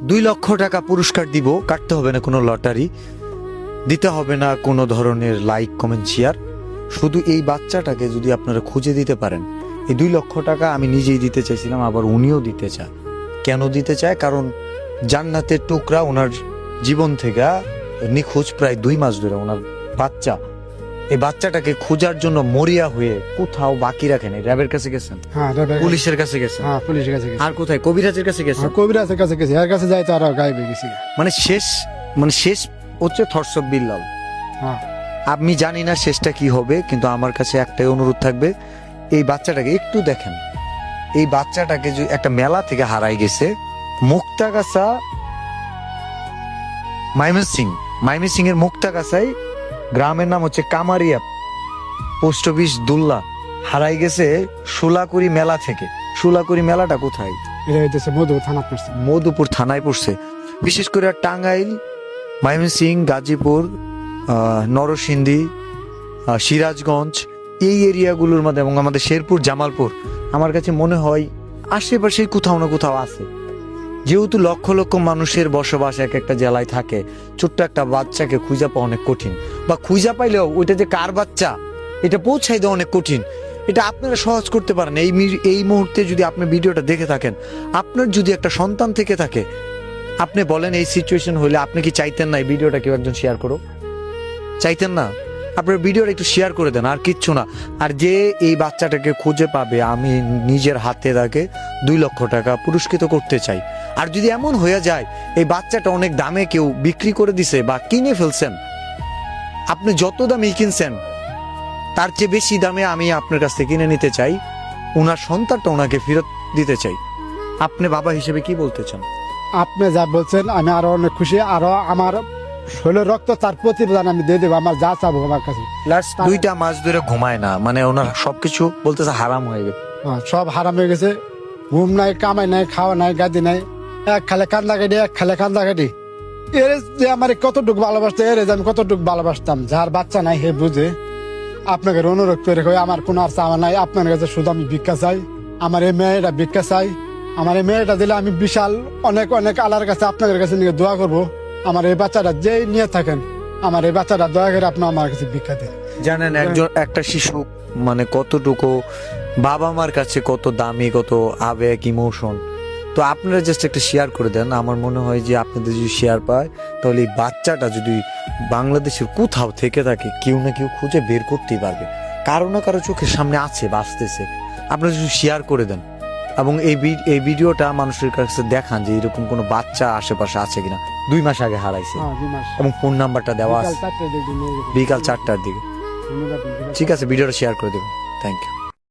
2 লক্ষ টাকা পুরস্কার দিব, কাটতে হবে না কোনো লটারি, দিতে হবে না কোনো ধরনের লাইক কমেন্ট শেয়ার। শুধু এই বাচ্চাটাকে যদি আপনারা খুঁজে দিতে পারেন, এই 2 লক্ষ টাকা আমি নিজেই দিতে চাইছিলাম, আবার উনিও দিতে চায়। কেন দিতে চায়? কারণ জান্নাতের টুকরা ওনার জীবন থেকে নিখোঁজ প্রায় 2 মাস ধরে ওনার বাচ্চা। এই বাচ্চাটাকে খোঁজার জন্য মরিয়া হয়ে কোথাও বাকি রাখেন। র্যাবের কাছে গেছেন, পুলিশের কাছে গেছেন, পুলিশের কাছে আর কোথায় কবিরাজের কাছে গেছেন। কবিরাজের কাছে গেছি, এর কাছে যাই তো আর গায়েবে গেছি। মানে শেষ হচ্ছে থরসব বিল্লাল। আমি জানি না শেষটা কি হবে, কিন্তু আমার কাছে একটাই অনুরোধ থাকবে, এই বাচ্চাটাকে একটু দেখেন। এই বাচ্চাটাকে যে একটা মেলা থেকে হারাই গেছে, মুক্তাগাছা মাইমনসিং এর মুক্তাগাছায়, গ্রামের নাম হচ্ছে কামারিয়া, পোস্ট অফিস দুল্লা, হারাই গেছে সুলাকুড়ি মেলা থেকে। সুলাকুড়ি মেলাটা কোথায়? মধুপুর থানায় পড়ছে। বিশেষ করে টাঙ্গাইল, ময়মনসিং, গাজীপুর, নরসিংদী, সিরাজগঞ্জ, এই এরিয়াগুলোর মধ্যে, এবং আমাদের শেরপুর, জামালপুর, আমার কাছে মনে হয় আশেপাশে কোথাও না কোথাও আছে। যেহেতু লক্ষ লক্ষ মানুষের বসবাস এক একটা জেলায় থাকে, ছোট্ট একটা বাচ্চাকে খুঁজে পাওয়া অনেক কঠিন, বা খুঁজে পাইলেও ওইটা যে কার বাচ্চা এটা পৌঁছাই দেওয়া অনেক কঠিন। এটা আপনারা সহজ করতে পারেন। এই মুহূর্তে যদি আপনি ভিডিওটা দেখে থাকেন, আপনার যদি একটা সন্তান থেকে থাকে, আপনি বলেন এই সিচুয়েশন হলে আপনি কি চাইতেন না এই ভিডিওটা কেউ একজন শেয়ার করো? চাইতেন না? আপনার ভিডিওটা একটু শেয়ার করে দেন, আর কিচ্ছু না। আর যে এই বাচ্চাটাকে খুঁজে পাবে, আমি নিজের হাতে তাকে 2 লক্ষ টাকা পুরস্কৃত করতে চাই। আর যদি এমন হয়ে যায় এই বাচ্চাটা অনেক দামে কেউ বিক্রি করে দিছে বা কিনে ফেলছেন, আপনি যত দামে কিনছেন তার চেয়ে বেশি দামে আমি আপনার কাছ থেকে কিনে নিতে চাই, ওনার সন্তানটা ওনাকে ফেরত দিতে চাই। আপনি বাবা হিসেবে কি বলতে চান? আপনি যা বলছেন আমি আরো অনেক খুশি, আরো আমার শরীরের রক্ত তার প্রতিদান আমি দিয়ে দেবো, আমার যা চাবো আমার কাছে। লাস্ট 2টা মাস ধরে ঘুমায় না, মানে ওনার সবকিছু বলতেছে হারাম হয়ে গেছে। সব হারাম হয়ে গেছে, ঘুম নাই, কামাই নাই, খাওয়া নাই, গাদি নাই, এক খালে কান্দা কাটি, এক খালে কান্দা কাটি। এর যে আমার কতটুকু ভালোবাসতো, এর যে আমি কতটুকু ভালোবাসতাম, যার বাচ্চা নাই হে বুঝে। আপনাকে অনুরোধ করে আমার কোনো আর চাওয়া নাই, আপনার কাছে শুধু আমি ভিক্ষা চাই। আমার এই মেয়েটা ভিক্ষা চাই, আমার এই মেয়েটা দিলে আমি বিশাল অনেক অনেক আল্লাহর কাছে আপনাদের কাছে নিয়ে দোয়া করবো। আমার এই বাচ্চাটা যেই নিয়ে থাকেন, আমার এই বাচ্চাটা দয়া করে আপনি আমার কাছে ভিক্ষা দেন। জানেন একটা শিশু মানে কতটুকু বাবা মার কাছে কত দামি, কত আবেগ, ইমোশন। তো আপনারা জাস্ট একটা শেয়ার করে দেন। আমার মনে হয় যে আপনাদের যদি শেয়ার পায়, তাহলে এই বাচ্চাটা যদি বাংলাদেশের কোথাও থেকে থাকে, কেউ না কেউ খুঁজে বের করতেই পারবে। কারো না কারো চোখের সামনে আছে, বাঁচতেছে। আপনারা যদি শেয়ার করে দেন এবং এই ভিডিওটা মানুষের কাছে দেখান যে এরকম কোনো বাচ্চা আশেপাশে আছে কিনা, 2 মাস আগে হারাইছে, এবং ফোন নাম্বারটা দেওয়া আছে, বিকাল 4টার দিকে। ঠিক আছে, ভিডিওটা শেয়ার করে দেবেন। Thank you.